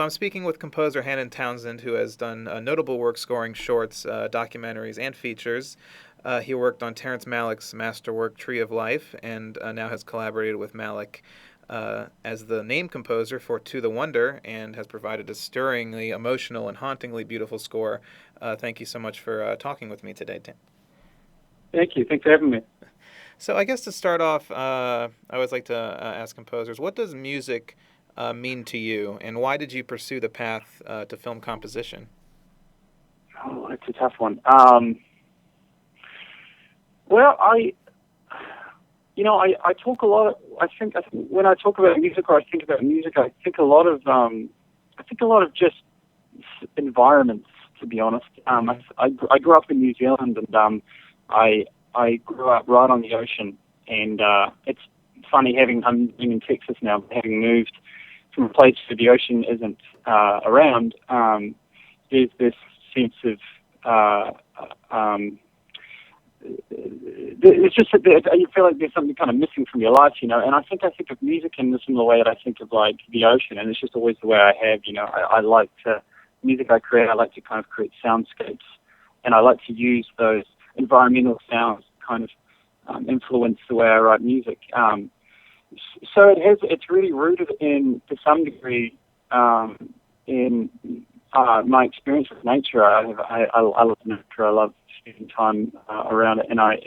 So I'm speaking with composer Hanan Townshend, who has done notable work scoring shorts, documentaries, and features. He worked on Terrence Malick's masterwork Tree of Life, and now has collaborated with Malick as the name composer for To the Wonder, and has provided a stirringly emotional and hauntingly beautiful score. Thank you so much for talking with me today, Tim. Thank you. Thanks for having me. So I guess to start off, I always like to ask composers, what does music mean to you, and why did you pursue the path to film composition? Oh, it's a tough one. Well, I talk a lot. I think when I talk about music or I think about music, I think a lot of just environments. To be honest, I grew up in New Zealand, and I grew up right on the ocean, and it's funny I'm living in Texas now, but having moved from a place where the ocean isn't around. There's this sense of it's just that you feel like there's something kind of missing from your life, And I think of music in the similar way that I think of like the ocean, and it's just always the way I have, I like to music I create. I like to kind of create soundscapes, and I like to use those environmental sounds kind of influence the way I write music. So it's really rooted in, to some degree, in my experience with nature. I love nature. I love spending time around it, and I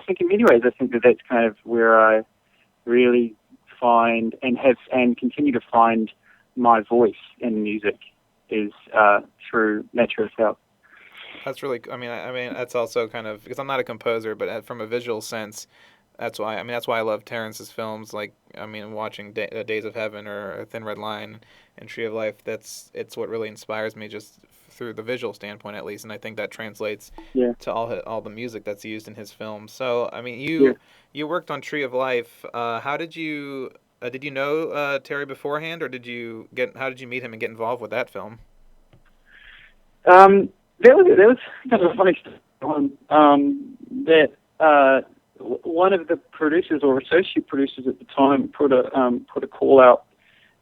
think in many ways I think that's kind of where I really find and continue to find my voice in music is through nature itself. That's really, I mean, that's also kind of, because I'm not a composer, but from a visual sense, that's why I love Terrence's films. Like, I mean, watching Days of Heaven or Thin Red Line and Tree of Life, it's what really inspires me, just through the visual standpoint at least, and I think that translates to all the music that's used in his films. So, I mean, you worked on Tree of Life. How did you know Terry beforehand, or how did you meet him and get involved with that film? There was kind of a funny story that one of the producers or associate producers at the time put a call out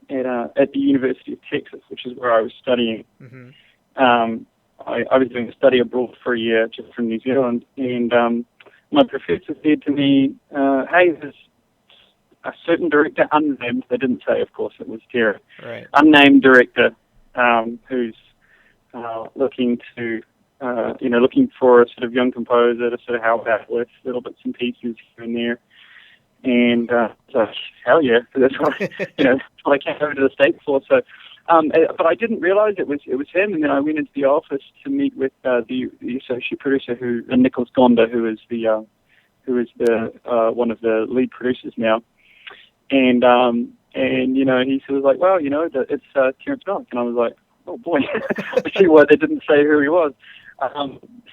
at the University of Texas, which is where I was studying. Mm-hmm. I was doing a study abroad for a year just from New Zealand, and my professor said to me, "Hey, there's a certain director, unnamed." They didn't say, of course, it was Terry. Right. Unnamed director who's looking for a sort of young composer to sort of help out with little bits and pieces here and there. And so, hell yeah, that's what that's what I came over to the States for. So, but I didn't realize it was him. And then I went into the office to meet with the associate producer, Nicholas Gonda, who is the one of the lead producers now. And he sort of was like, well, it's Terrence Malick, and I was like, oh boy, I see why they didn't say who he was.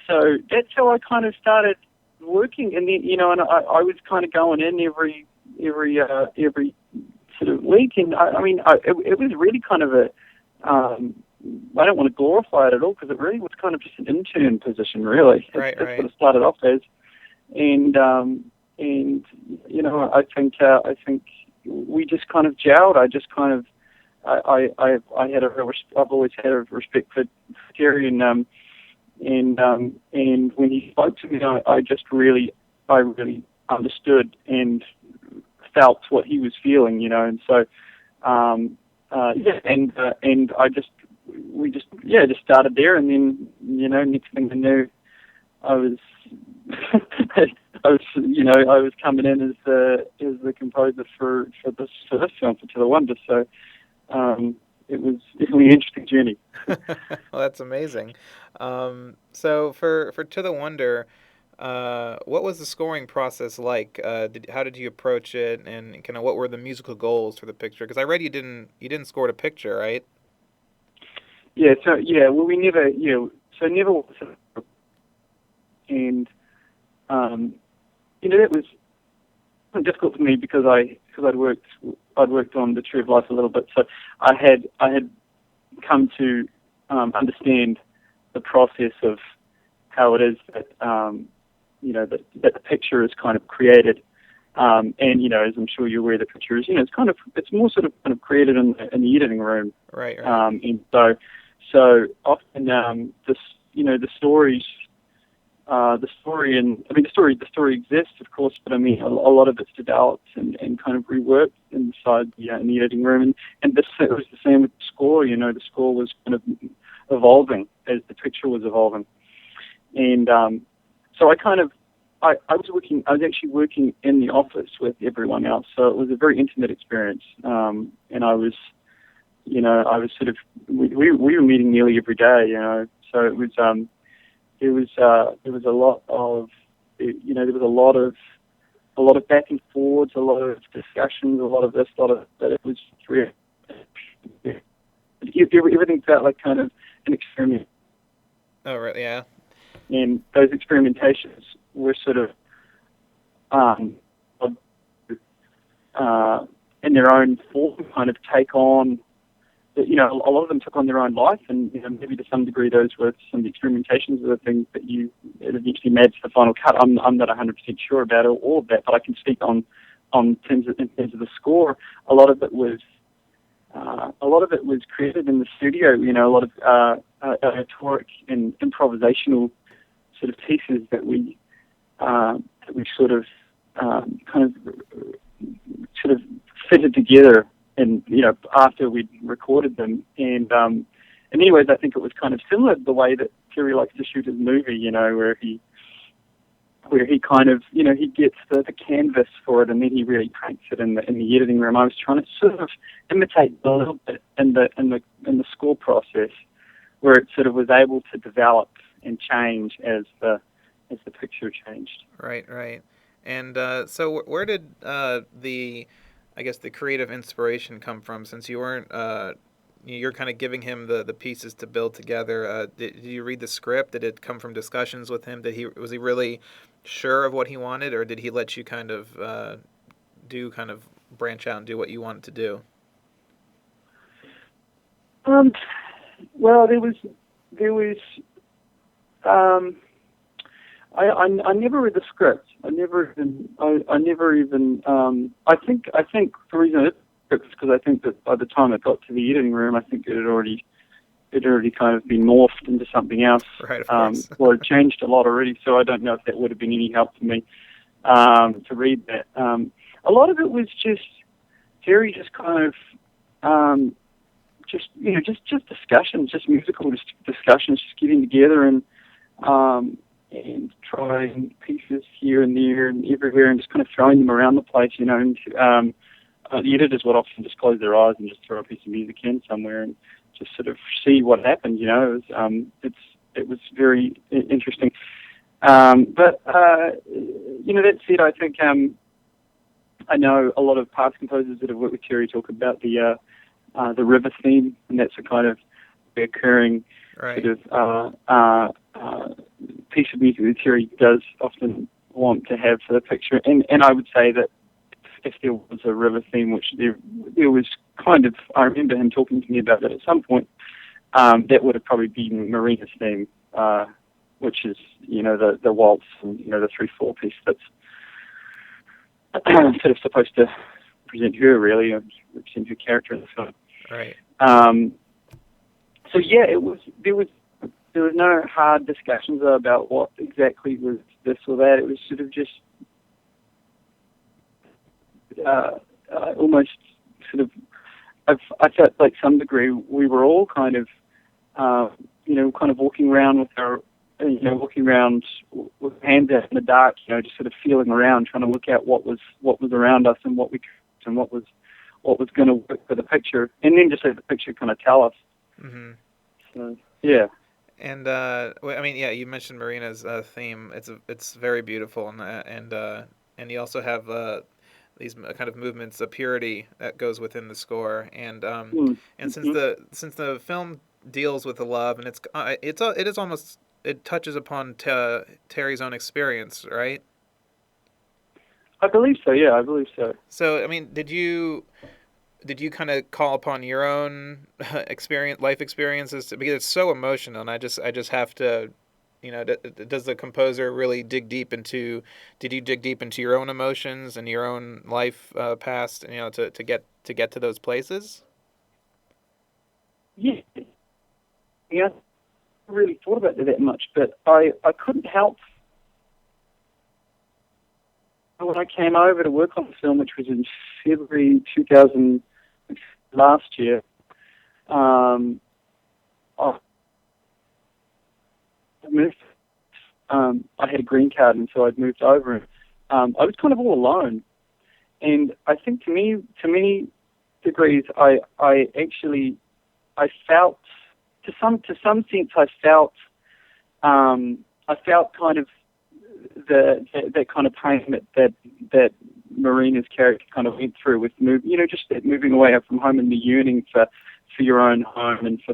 So that's how I kind of started working, and then and I was kind of going in every sort of week, and it was really kind of a I don't want to glorify it at all, because it really was kind of just an intern position, really. Right. That's what it started off as, and I think we just kind of gelled. I've always had a respect for Terry, and when he spoke to me, I really understood and felt what he was feeling, and so we just started there, and then next thing I knew, I was I was coming in as the composer for this film, for To the Wonder. So it was definitely an interesting journey. Well, that's amazing. So for To the Wonder, what was the scoring process like? How did you approach it, and kind of what were the musical goals for the picture? Because I read you didn't score the picture, right? Yeah. So well, we never. So never. And that was difficult for me because I'd worked on the Tree of Life a little bit, so I had come to understand the process of how it is that that the picture is kind of created And as I'm sure you're aware, the picture is it's more sort of kind of created in the editing room. Right, right. And so often the stories. The story exists, of course, but I mean, a lot of it's developed and kind of reworked inside in the editing room, and it was the same with the score. The score was kind of evolving as the picture was evolving, and so I was actually working in the office with everyone else, so it was a very intimate experience, and I was sort of we were meeting nearly every day, so it was. There was a lot of there was a lot of back and forwards, a lot of discussions, a lot of this, a lot of that. It was really, everything felt like kind of an experiment, Oh, right, yeah. and those experimentations were sort of um, in their own form, kind of take on. A lot of them took on their own life, and maybe to some degree those were some of the experimentations of the things that it eventually made to the final cut. I'm not 100% sure about all of that, but I can speak on in terms of the score. A lot of it was created in the studio. A lot of rhetoric and improvisational sort of pieces that we sort of kind of sort of fitted together, and after we'd recorded them, and anyways, I think it was kind of similar to the way that Terry likes to shoot his movie, where he kind of he gets the canvas for it, and then he really paints it in the editing room. I was trying to sort of imitate a little bit in the score process, where it sort of was able to develop and change as the picture changed. Right, right. And so where did I guess the creative inspiration come from? Since you weren't, you're kind of giving him the pieces to build together. Did you read the script? Did it come from discussions with him? Was he really sure of what he wanted, or did he let you kind of branch out and do what you wanted to do? Well, there was I never read the script. I never even. I think the reason it's because I think that by the time it got to the editing room, I think it had already kind of been morphed into something else. Right, of course. Well, it changed a lot already, so I don't know if that would have been any help to me to read that. A lot of it was just Terry just kind of just discussions, just musical discussions, just getting together and trying pieces here and there and everywhere, and just kind of throwing them around the place, And the editors would often just close their eyes and just throw a piece of music in somewhere and just sort of see what happened. It was very interesting. But that said, I think I know a lot of past composers that have worked with Terry talk about the river theme, and that's a kind of recurring right. sort of piece of music that Terry does often want to have for the picture. And I would say that if there was a river theme, which there was kind of, I remember him talking to me about that at some point, that would have probably been Marina's theme, which is, the waltz and, the 3/4 piece that's sort of supposed to present her, really, represent her character in the film. Right. So yeah, there was no hard discussions about what exactly was this or that. It was sort of just almost sort of. I felt like some degree we were all kind of, kind of walking around with our, walking around with hands out in the dark, just sort of feeling around, trying to look at what was around us and what was going to work for the picture, and then just let the picture kind of tell us. Mm-hmm. So, yeah. And yeah, you mentioned Marina's theme. It's very beautiful, and you also have these kind of movements of purity that goes within the score, and since the film deals with the love, and it touches upon Terry's own experience, right? I believe so. Yeah, I believe so. So, I mean, did you kind of call upon your own life experiences because it's so emotional, and I just have to does the composer really dig deep into? Did you dig deep into your own emotions and your own life past? To get to those places. Yeah, yeah. I really thought about it that much, but I couldn't help when I came over to work on the film, which was in February 2000 last year. Um, I moved. I had a green card, and so I'd moved over. And I was kind of all alone, and I think to many degrees, I actually I felt to some sense I felt kind of that kind of pain that Marina's character kind of went through with just that moving away from home and the yearning for your own home and for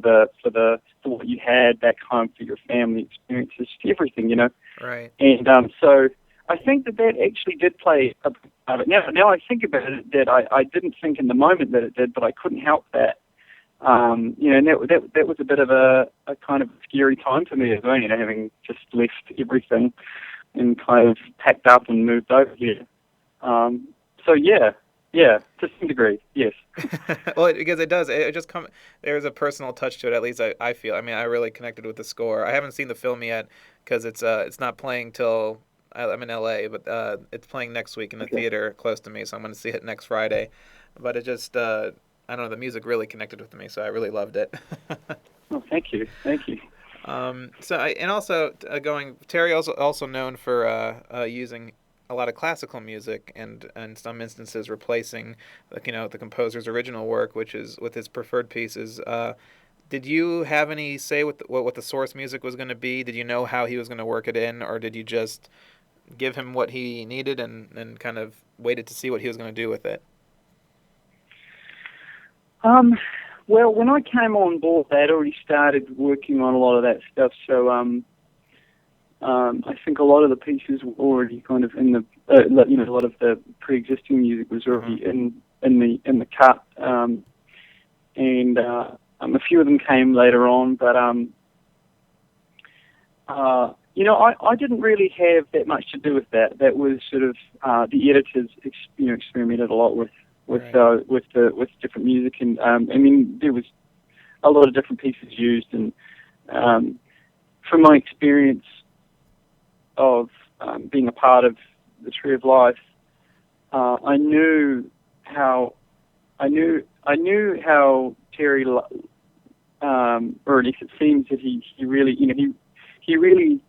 what you had back home, for your family experiences, for everything. Right. And so I think that actually did play a part of it. Now I think about it, that I didn't think in the moment that it did, but I couldn't help that. And that was a bit of a kind of scary time for me as well, having just left everything and kind of packed up and moved over here. So yeah, to some degree, yes. Well, because it does. It just there's a personal touch to it. At least I feel. I mean, I really connected with the score. I haven't seen the film yet because it's not playing till I'm in LA, but it's playing next week in the Okay. theater close to me, so I'm going to see it next Friday. But it just I don't know. The music really connected with me, so I really loved it. Oh, thank you. And also Terry also known for using a lot of classical music and in some instances replacing the composer's original work, which is with his preferred pieces. Did you have any say with what the source music was going to be? Did you know how he was going to work it in, or did you just give him what he needed and kind of waited to see what he was going to do with it? Well, when I came on board, they had already started working on a lot of that stuff. So I think a lot of the pieces were already kind of in the, a lot of the pre-existing music was already in the cut, and a few of them came later on. But I didn't really have that much to do with that. That was sort of the editors, experimented a lot with different music, and there was a lot of different pieces used, and from my experience of being a part of the Tree of Life, I knew how Terry, or at least it seems that he really he really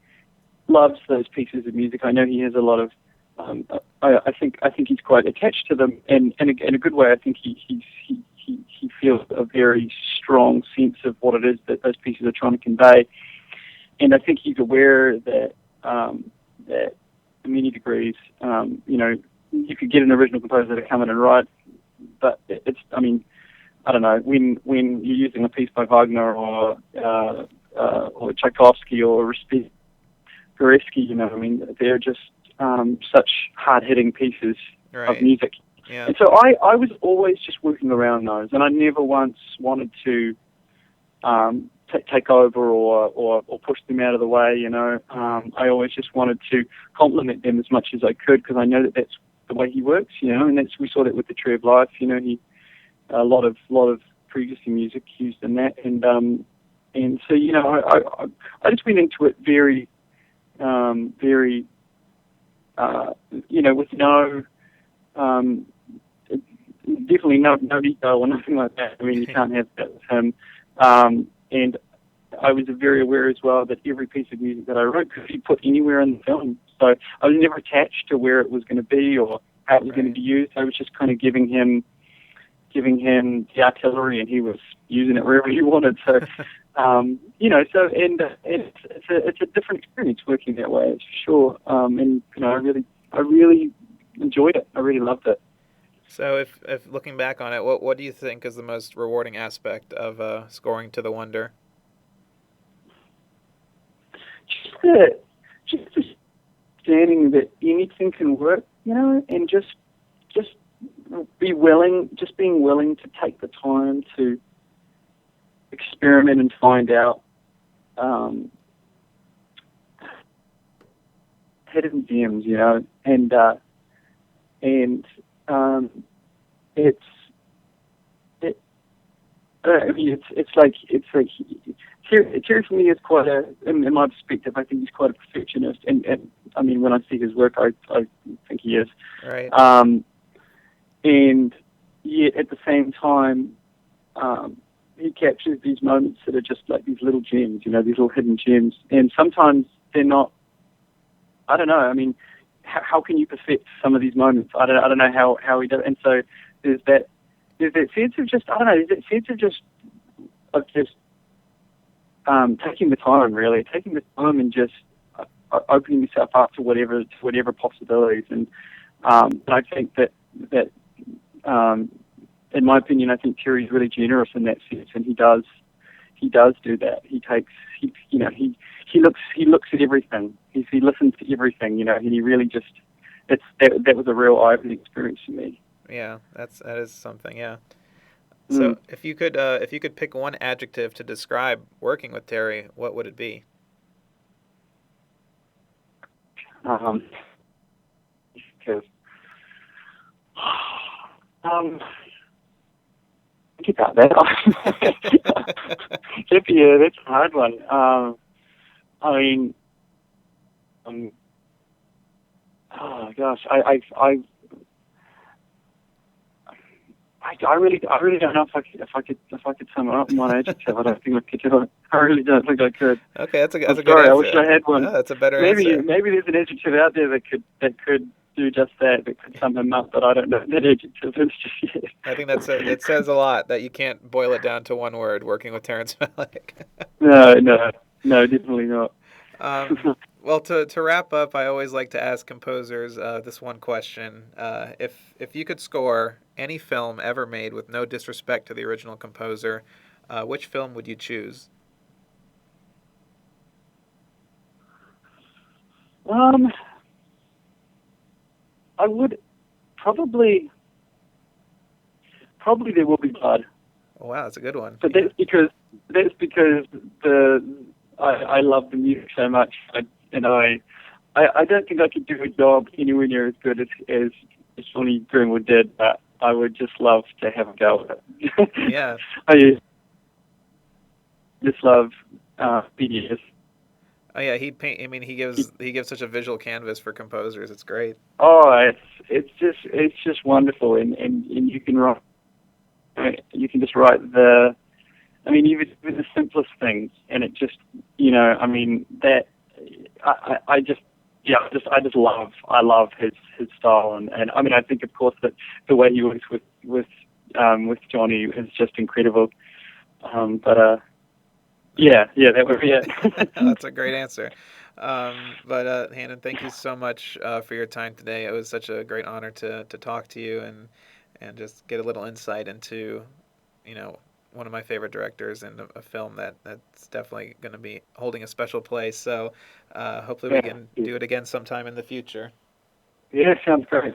loves those pieces of music. I know he has a lot of. I think he's quite attached to them, and in a good way. I think he feels a very strong sense of what it is that those pieces are trying to convey, and I think he's aware that that in many degrees, you could get an original composer to come in and write, but I don't know, when you're using a piece by Wagner or Tchaikovsky or Goreski, they're just such hard-hitting pieces of music. Yeah. And so I was always just working around those, and I never once wanted to take over or push them out of the way. I always just wanted to complement them as much as I could, because I know that that's the way he works. And we saw that with the Tree of Life. He a lot of pre-existing music used in that, and so I just went into it very with no, definitely no ego or nothing like that. You can't have that with him. And I was very aware as well that every piece of music that I wrote could be put anywhere in the film. So I was never attached to where it was going to be or how it was going to be used. I was just kind of giving him the artillery, and he was using it wherever he wanted. So, it's a different experience working that way, it's for sure. I really enjoyed it. I really loved it. So, if looking back on it, what do you think is the most rewarding aspect of scoring to the Wonder? Just understanding that anything can work, and just being willing to take the time to experiment and find out hidden gems, and it's it. I mean, it's like Terry for me is quite a, in my perspective, I think he's quite a perfectionist, and I mean, when I see his work, I think he is, Right. um, and yet at the same time, he captures these moments that are just like these little gems, these little hidden gems, and sometimes they're not. I don't know. I mean, how can you perfect some of these moments? I don't know how he does. And so there's that there's that sense of just I don't know. There's that sense of just taking the time, really, taking the time and just opening yourself up to whatever possibilities. And I think that um, in my opinion, I think Terry's really generous in that sense, and he does do that. He looks at everything. He listens to everything, and he really just that was a real eye-opening experience for me. Yeah, that is something. Yeah. Mm. So if you could pick one adjective to describe working with Terry, what would it be? Um, because um, think about that. That's a hard one. I mean, um, oh gosh, I really don't know if I could sum it up in one adjective. I don't think I could do it. I really don't think I could. Okay, that's I'm a good sorry. I wish answer. I had one. No, that's a better answer. Maybe there's an adjective out there that could do just that. That could sum him up, but I don't know that adjective is just yet. I think it says a lot that you can't boil it down to one word. Working with Terrence Malick. No, definitely not. Well, to wrap up, I always like to ask composers this one question: if you could score any film ever made with no disrespect to the original composer, which film would you choose? um, I would probably There Will Be Blood. Oh, wow, that's a good one. But Yeah. that's because the I love the music so much, I don't think I could do a job anywhere near as good as Johnny Greenwood did, but I would just love to have a go at it. Yeah. I just love BDS. Oh yeah, he paint. I mean, he gives such a visual canvas for composers. It's great. Oh, it's just wonderful, and you can just write I mean, even the simplest things, and it just, I mean, that I just, yeah, I love his style, and I mean, I think, of course, that the way he works with Johnny is just incredible. But yeah, that would be it. That's a great answer. But Hanan, thank you so much for your time today. It was such a great honor to talk to you and just get a little insight into, you know, one of my favorite directors and a film that's definitely going to be holding a special place. So hopefully we Yeah, can do it again sometime in the future. yeah, sounds great.